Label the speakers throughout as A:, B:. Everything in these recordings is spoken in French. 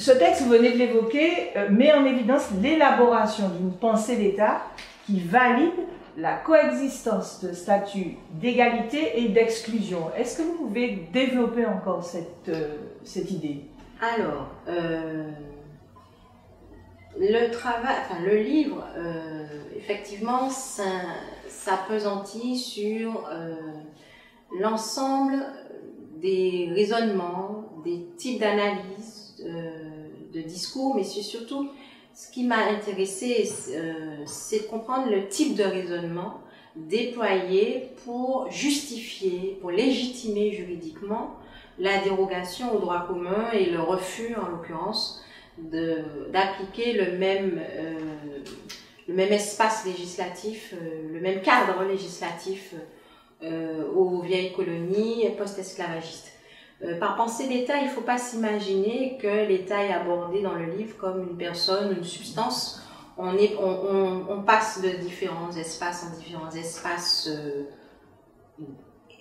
A: Ce texte, vous venez de l'évoquer, met en évidence l'élaboration d'une pensée d'État qui valide la coexistence de statuts d'égalité et d'exclusion. Est-ce que vous pouvez développer encore cette idée?
B: Alors, le livre, effectivement, s'appesantit sur l'ensemble des raisonnements, des types d'analyses, de discours, mais surtout, ce qui m'a intéressée, c'est de comprendre le type de raisonnement déployé pour justifier, pour légitimer juridiquement la dérogation au droit commun et le refus, en l'occurrence, d'appliquer le même espace législatif, le même cadre législatif aux vieilles colonies post-esclavagistes. Par pensée d'État, il ne faut pas s'imaginer que l'État est abordé dans le livre comme une personne, une substance. On passe de différents espaces en différents espaces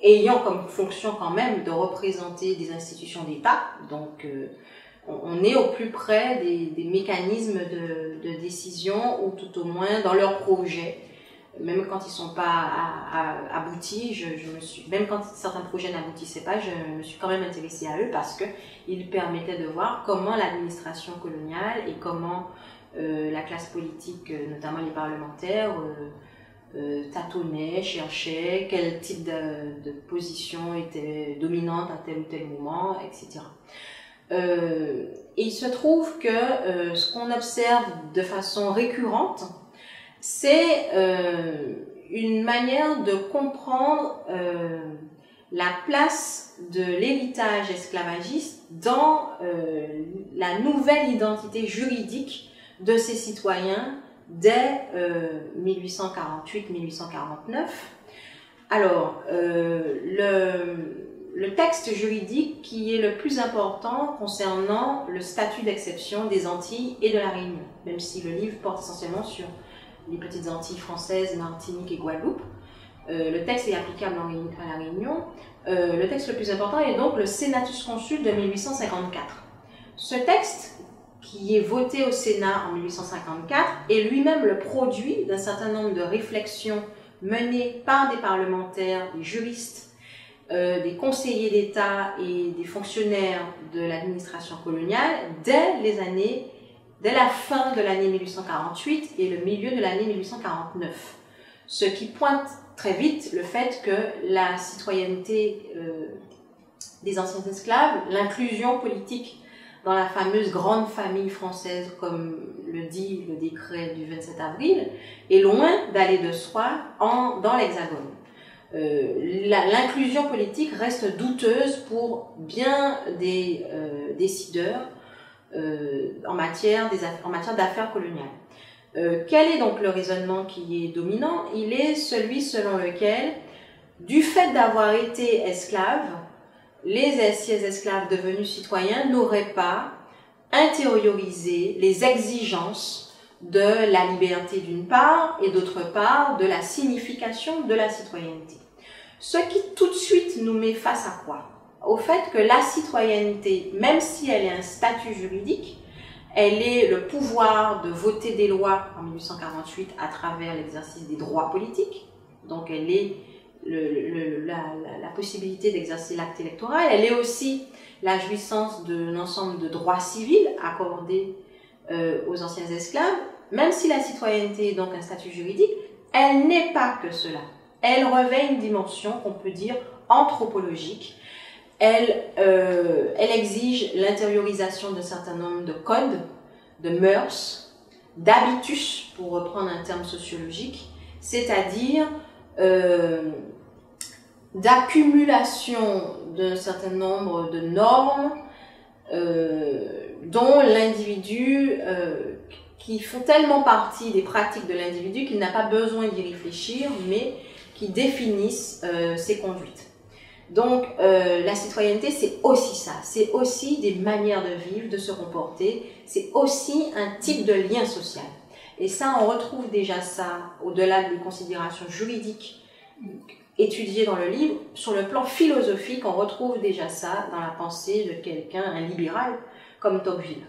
B: ayant comme fonction quand même de représenter des institutions d'État. Donc, on est au plus près des mécanismes de décision, ou tout au moins dans leurs projets. Même quand ils ne sont pas aboutis, même quand certains projets n'aboutissaient pas, je me suis quand même intéressée à eux parce qu'ils permettaient de voir comment l'administration coloniale et comment la classe politique, notamment les parlementaires, tâtonnaient, cherchaient quel type de position était dominante à tel ou tel moment, etc. Et il se trouve que ce qu'on observe de façon récurrente, c'est une manière de comprendre la place de l'héritage esclavagiste dans la nouvelle identité juridique de ces citoyens dès 1848-1849. Alors, le texte juridique qui est le plus important concernant le statut d'exception des Antilles et de la Réunion, même si le livre porte essentiellement sur les petites Antilles françaises, Martinique et Guadeloupe. Le texte est applicable à la Réunion. Le texte le plus important est donc le Senatus Consul de 1854. Ce texte, qui est voté au Sénat en 1854, est lui-même le produit d'un certain nombre de réflexions menées par des parlementaires, des juristes, des conseillers d'État et des fonctionnaires de l'administration coloniale dès la fin de l'année 1848 et le milieu de l'année 1849. Ce qui pointe très vite le fait que la citoyenneté des anciens esclaves, l'inclusion politique dans la fameuse grande famille française, comme le dit le décret du 27 avril, est loin d'aller de soi dans l'Hexagone. L'inclusion politique reste douteuse pour bien des décideurs en matière d'affaires coloniales. Quel est donc le raisonnement qui est dominant? Il est celui selon lequel, du fait d'avoir été esclaves, les anciens esclaves devenus citoyens n'auraient pas intériorisé les exigences de la liberté d'une part et d'autre part de la signification de la citoyenneté. Ce qui tout de suite nous met face à quoi? Au fait que la citoyenneté, même si elle est un statut juridique, elle est le pouvoir de voter des lois en 1848 à travers l'exercice des droits politiques, donc elle est la possibilité d'exercer l'acte électoral, elle est aussi la jouissance d'un ensemble de droits civils accordés aux anciens esclaves. Même si la citoyenneté est donc un statut juridique, elle n'est pas que cela. Elle revêt une dimension qu'on peut dire anthropologique. Elle exige l'intériorisation d'un certain nombre de codes, de mœurs, d'habitus, pour reprendre un terme sociologique, c'est-à-dire d'accumulation d'un certain nombre de normes dont l'individu, qui font tellement partie des pratiques de l'individu qu'il n'a pas besoin d'y réfléchir, mais qui définissent ses conduites. Donc la citoyenneté, c'est aussi ça, c'est aussi des manières de vivre, de se comporter, c'est aussi un type de lien social. Et ça, on retrouve déjà ça, au-delà des considérations juridiques étudiées dans le livre, sur le plan philosophique, on retrouve déjà ça dans la pensée de quelqu'un, un libéral, comme Tocqueville.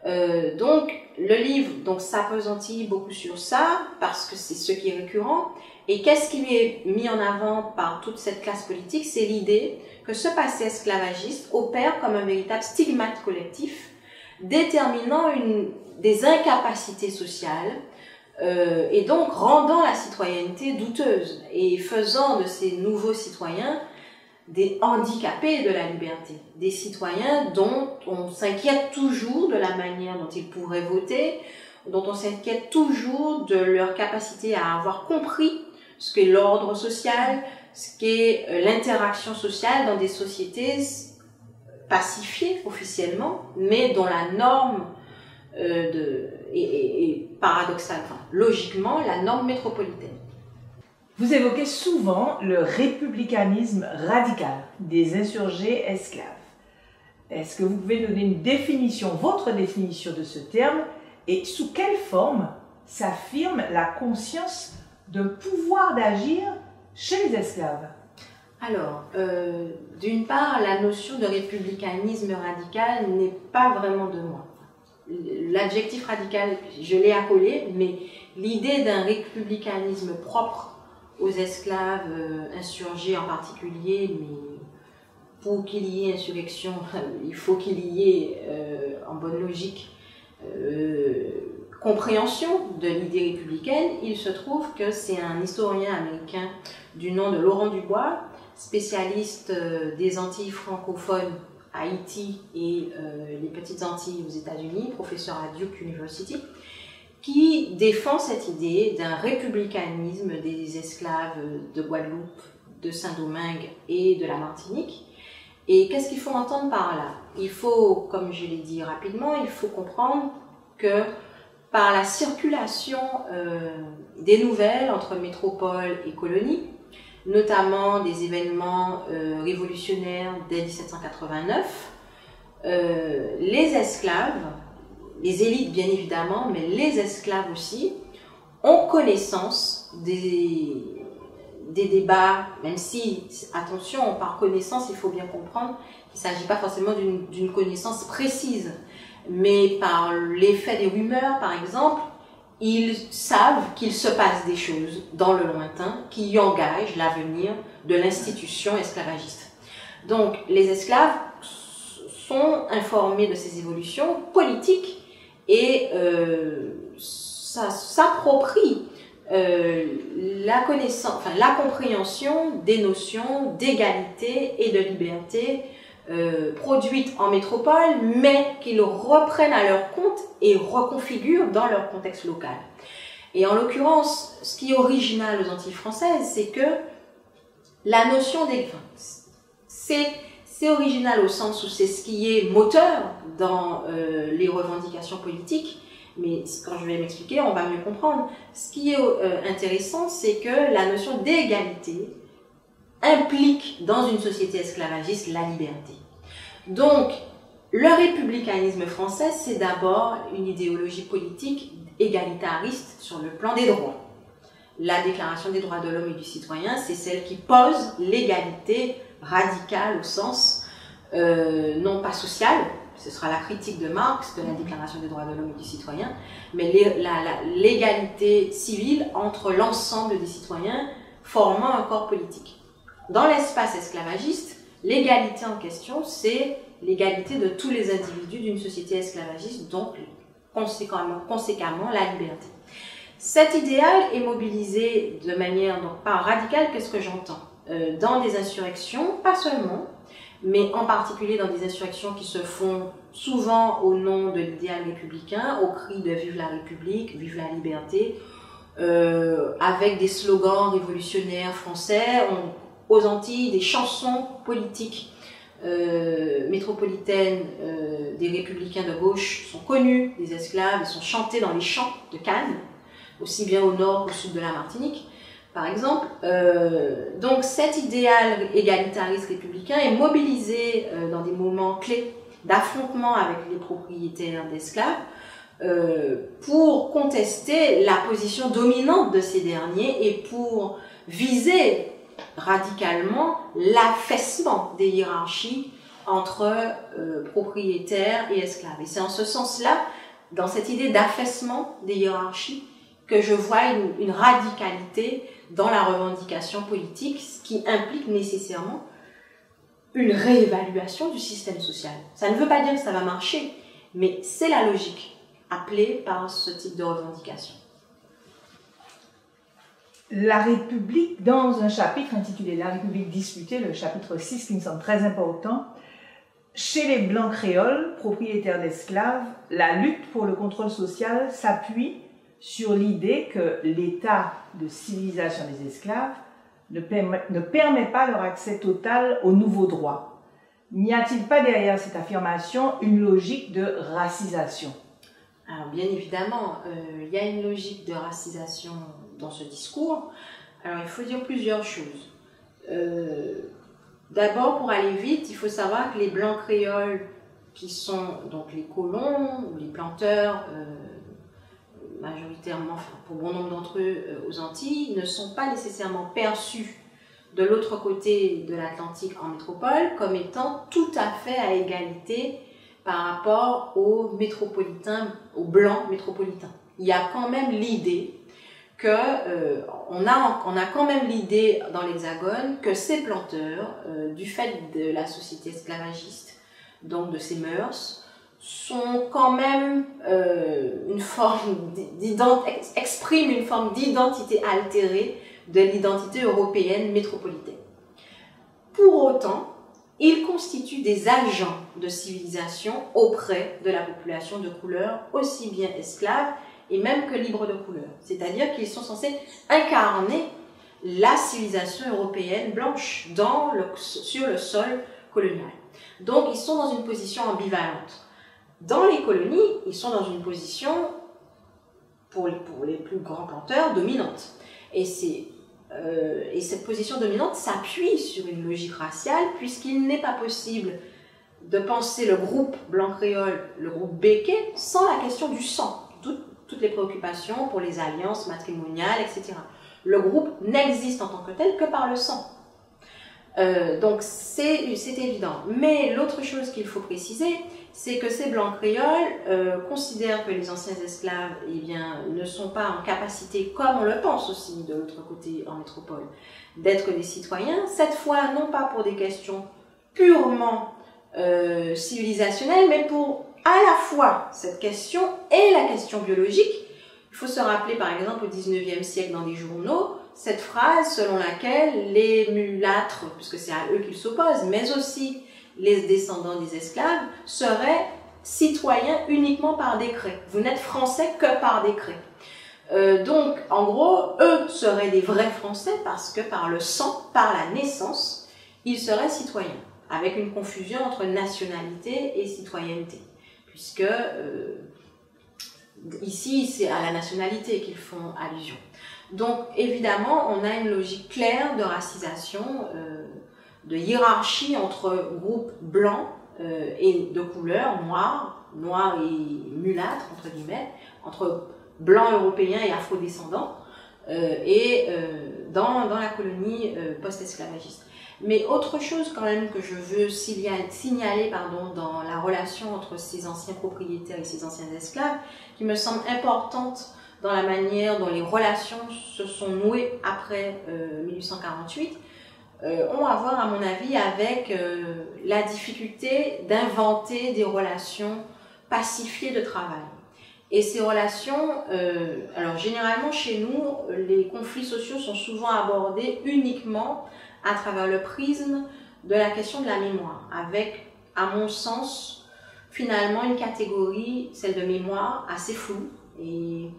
B: Donc le livre s'appesantit beaucoup sur ça parce que c'est ce qui est récurrent. Et qu'est-ce qui est mis en avant par toute cette classe politique? C'est l'idée que ce passé esclavagiste opère comme un véritable stigmate collectif, déterminant des incapacités sociales, et donc rendant la citoyenneté douteuse et faisant de ces nouveaux citoyens des handicapés de la liberté, des citoyens dont on s'inquiète toujours de la manière dont ils pourraient voter, dont on s'inquiète toujours de leur capacité à avoir compris ce qu'est l'ordre social, ce qu'est l'interaction sociale dans des sociétés pacifiées officiellement, mais dont la norme est paradoxale, enfin, logiquement, la norme métropolitaine.
A: Vous évoquez souvent le républicanisme radical des insurgés esclaves. Est-ce que vous pouvez donner une définition, votre définition de ce terme, et sous quelle forme s'affirme la conscience d'un pouvoir d'agir chez les esclaves?
B: Alors, d'une part, la notion de républicanisme radical n'est pas vraiment de moi. L'adjectif radical, je l'ai accolé, mais l'idée d'un républicanisme propre aux esclaves insurgés en particulier, mais pour qu'il y ait insurrection, il faut qu'il y ait, en bonne logique, compréhension de l'idée républicaine. Il se trouve que c'est un historien américain du nom de Laurent Dubois, spécialiste des Antilles francophones, Haïti et les Petites Antilles aux États-Unis, professeur à Duke University, qui défend cette idée d'un républicanisme des esclaves de Guadeloupe, de Saint-Domingue et de la Martinique. Et qu'est-ce qu'il faut entendre par là? Il faut, comme je l'ai dit rapidement, il faut comprendre que par la circulation des nouvelles entre métropole et colonie, notamment des événements révolutionnaires dès 1789, les esclaves, les élites bien évidemment, mais les esclaves aussi, ont connaissance des débats, même si, attention, par connaissance, il faut bien comprendre qu'il ne s'agit pas forcément d'une connaissance précise, mais par l'effet des rumeurs, par exemple, ils savent qu'il se passe des choses dans le lointain qui engagent l'avenir de l'institution esclavagiste. Donc, les esclaves sont informés de ces évolutions politiques et s'approprient la connaissance, enfin, la compréhension des notions d'égalité et de liberté produites en métropole, mais qu'ils reprennent à leur compte et reconfigurent dans leur contexte local. Et en l'occurrence, ce qui est original aux Antilles françaises, c'est que la notion des... c'est original au sens où c'est ce qui est moteur dans les revendications politiques, mais quand je vais m'expliquer, on va mieux comprendre. Ce qui est intéressant, c'est que la notion d'égalité implique dans une société esclavagiste la liberté. Donc, le républicanisme français, c'est d'abord une idéologie politique égalitariste sur le plan des droits. La Déclaration des droits de l'homme et du citoyen, c'est celle qui pose l'égalité radicale au sens non pas social, ce sera la critique de Marx de la Déclaration des droits de l'homme et du citoyen, mais l'égalité civile entre l'ensemble des citoyens formant un corps politique. Dans l'espace esclavagiste, l'égalité en question, c'est l'égalité de tous les individus d'une société esclavagiste, donc conséquemment la liberté. Cet idéal est mobilisé de manière donc pas radicale. Qu'est-ce que j'entends? Dans des insurrections, pas seulement, mais en particulier dans des insurrections qui se font souvent au nom de l'idéal républicain, au cri de « Vive la République »,« Vive la liberté », avec des slogans révolutionnaires français, aux Antilles, des chansons politiques métropolitaines des républicains de gauche sont connues des esclaves et sont chantées dans les champs de Cannes, aussi bien au nord qu'au sud de la Martinique, par exemple. Donc cet idéal égalitariste républicain est mobilisé dans des moments clés d'affrontement avec les propriétaires d'esclaves pour contester la position dominante de ces derniers et pour viser radicalement l'affaissement des hiérarchies entre propriétaires et esclaves. Et c'est en ce sens-là dans cette idée d'affaissement des hiérarchies que je vois une radicalité dans la revendication politique, ce qui implique nécessairement une réévaluation du système social. Ça ne veut pas dire que ça va marcher, mais c'est la logique appelée par ce type de revendication.
A: La République, dans un chapitre intitulé « La République disputée », le chapitre 6 qui me semble très important, chez les Blancs créoles, propriétaires d'esclaves, la lutte pour le contrôle social s'appuie sur l'idée que l'état de civilisation des esclaves ne permet pas leur accès total aux nouveaux droits. N'y a-t-il pas derrière cette affirmation une logique de racisation?
B: Alors bien évidemment, il y a une logique de racisation dans ce discours. Alors il faut dire plusieurs choses. D'abord, pour aller vite, il faut savoir que les Blancs créoles, qui sont donc les colons ou les planteurs, majoritairement, enfin, pour bon nombre d'entre eux aux Antilles, ne sont pas nécessairement perçus de l'autre côté de l'Atlantique en métropole comme étant tout à fait à égalité par rapport aux métropolitains, aux Blancs métropolitains. Il y a quand même l'idée que on a quand même l'idée dans l'Hexagone que ces planteurs, du fait de la société esclavagiste, donc de ses mœurs, sont quand même expriment une forme d'identité altérée de l'identité européenne métropolitaine. Pour autant, ils constituent des agents de civilisation auprès de la population de couleur, aussi bien esclaves et même que libres de couleur. C'est-à-dire qu'ils sont censés incarner la civilisation européenne blanche sur le sol colonial. Donc ils sont dans une position ambivalente. Dans les colonies, ils sont dans une position, pour les plus grands planteurs, dominante. Et cette position dominante s'appuie sur une logique raciale, puisqu'il n'est pas possible de penser le groupe blanc créole, le groupe béquet, sans la question du sang. Toutes les préoccupations pour les alliances matrimoniales, etc. Le groupe n'existe en tant que tel que par le sang. Donc c'est évident. Mais l'autre chose qu'il faut préciser, c'est que ces Blancs créoles considèrent que les anciens esclaves ne sont pas en capacité, comme on le pense aussi de l'autre côté en métropole, d'être des citoyens, cette fois non pas pour des questions purement civilisationnelles, mais pour à la fois cette question et la question biologique. Il faut se rappeler par exemple au 19e siècle dans les journaux, cette phrase selon laquelle les mulâtres, puisque c'est à eux qu'ils s'opposent, mais aussi les descendants des esclaves, seraient citoyens uniquement par décret. Vous n'êtes français que par décret. Donc, en gros, eux seraient des vrais Français parce que par le sang, par la naissance, ils seraient citoyens, avec une confusion entre nationalité et citoyenneté. Puisque ici, c'est à la nationalité qu'ils font allusion. Donc, évidemment, on a une logique claire de racisation, de hiérarchie entre groupes blancs et de couleur, noirs et mulâtres, entre guillemets, entre blancs européens et afrodescendants, dans la colonie post-esclavagiste. Mais autre chose quand même que je veux signaler dans la relation entre ces anciens propriétaires et ces anciens esclaves, qui me semble importante dans la manière dont les relations se sont nouées après 1848, ont à voir à mon avis avec la difficulté d'inventer des relations pacifiées de travail. Et ces relations, alors généralement chez nous, les conflits sociaux sont souvent abordés uniquement à travers le prisme de la question de la mémoire, avec, à mon sens, finalement une catégorie, celle de mémoire, assez floue, et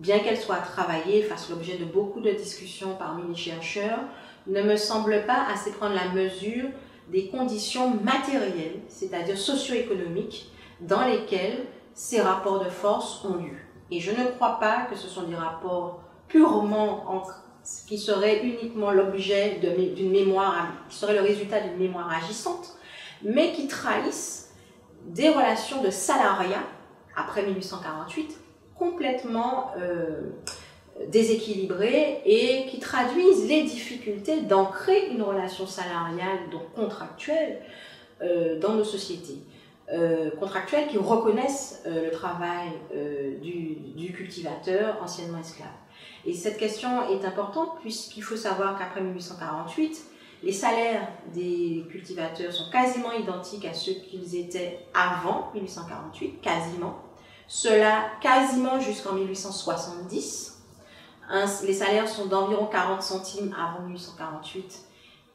B: bien qu'elle soit travaillée, fasse l'objet de beaucoup de discussions parmi les chercheurs, ne me semble pas assez prendre la mesure des conditions matérielles, c'est-à-dire socio-économiques, dans lesquelles ces rapports de force ont lieu. Et je ne crois pas que ce sont des rapports purement qui seraient uniquement l'objet d'une mémoire, qui serait le résultat d'une mémoire agissante, mais qui trahissent des relations de salariat, après 1848, complètement déséquilibrées et qui traduisent les difficultés d'ancrer une relation salariale, donc contractuelle, dans nos sociétés. contractuels qui reconnaissent le travail du cultivateur anciennement esclave. Et cette question est importante puisqu'il faut savoir qu'après 1848, les salaires des cultivateurs sont quasiment identiques à ceux qu'ils étaient avant 1848, quasiment. Cela quasiment jusqu'en 1870. Les salaires sont d'environ 40 centimes avant 1848.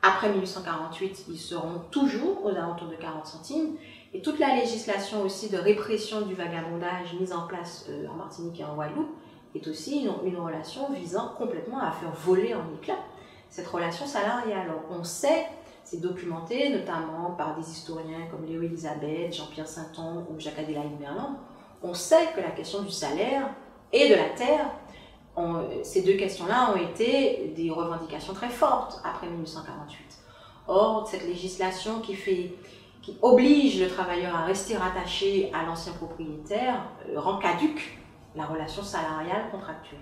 B: Après 1848, ils seront toujours aux alentours de 40 centimes. Et toute la législation aussi de répression du vagabondage mise en place en Martinique et en Guadeloupe est aussi une relation visant complètement à faire voler en éclats cette relation salariale. Alors, on sait, c'est documenté notamment par des historiens comme Léo Elisabeth, Jean-Pierre Sainton ou Jacques-Adélaïde Merland, on sait que la question du salaire et de la terre, ces deux questions-là ont été des revendications très fortes après 1848. Or, cette législation qui oblige le travailleur à rester rattaché à l'ancien propriétaire rend caduque la relation salariale contractuelle.